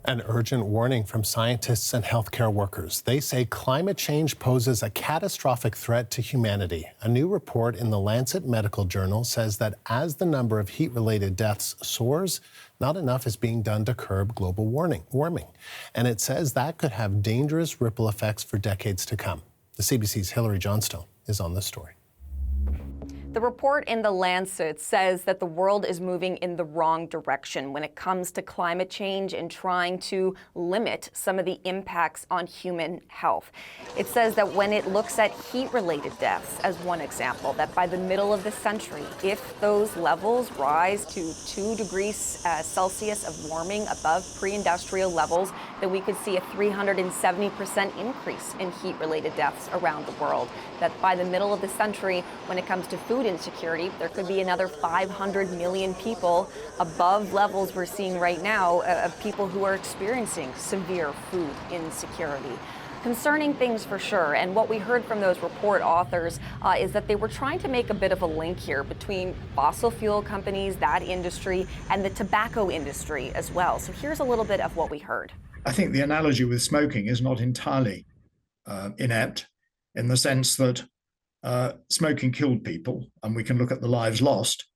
An urgent warning from scientists and healthcare workers. They say climate change poses a catastrophic threat to humanity. A new report in the Lancet medical journal says that as the number of heat-related deaths soars, not enough is being done to curb global warming. And it says that could have dangerous ripple effects for decades to come. The CBC's Hilary Johnstone is on the story. The report in the Lancet says that the world is moving in the wrong direction when it comes to climate change and trying to limit some of the impacts on human health. It says that when it looks at heat-related deaths as one example, that by the middle of the century, if those levels rise to 2 degrees Celsius of warming above pre-industrial levels, then we could see a 370% increase in heat-related deaths around the world. That by the middle of the century, when it comes to food insecurity, there could be another 500 million people above levels we're seeing right now of people who are experiencing severe food insecurity. Concerning things for sure, and what we heard from those report authors is that they were trying to make a bit of a link here between fossil fuel companies, that industry, and the tobacco industry as well. So here's a little bit of what we heard. I think the analogy with smoking is not entirely inept, in the sense that smoking killed people, and we can look at the lives lost.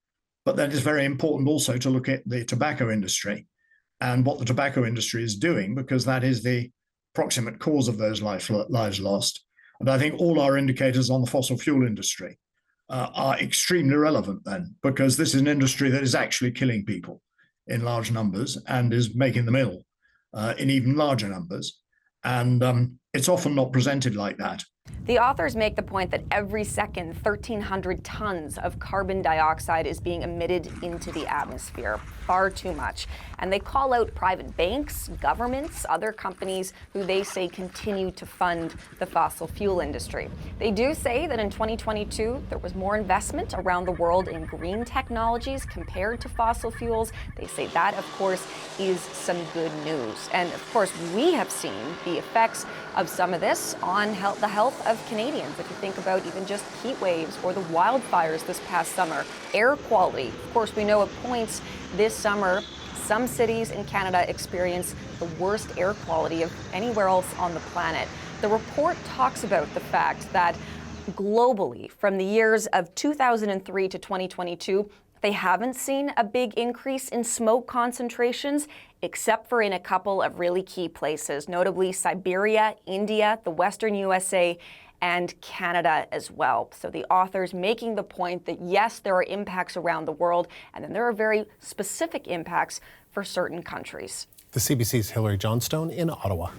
But then it's very important also to look at the tobacco industry and what the tobacco industry is doing, because that is the proximate cause of those lives lost. And I think all our indicators on the fossil fuel industry are extremely relevant then, because this is an industry that is actually killing people in large numbers and is making them ill in even larger numbers. And it's often not presented like that. The authors make the point that every second, 1,300 tons of carbon dioxide is being emitted into the atmosphere. Far too much. And they call out private banks, governments, other companies who they say continue to fund the fossil fuel industry. They do say that in 2022, there was more investment around the world in green technologies compared to fossil fuels. They say that, of course, is some good news. And of course, we have seen the effects of some of this on the health of Canadians. If you think about even just heat waves or the wildfires this past summer, air quality. Of course, we know at points this summer, some cities in Canada experience the worst air quality of anywhere else on the planet. The report talks about the fact that globally, from the years of 2003 to 2022, they haven't seen a big increase in smoke concentrations, except for in a couple of really key places, notably Siberia, India, the Western USA, and Canada as well. So the authors making the point that yes, there are impacts around the world, and then there are very specific impacts for certain countries. The CBC's Hilary Johnstone in Ottawa.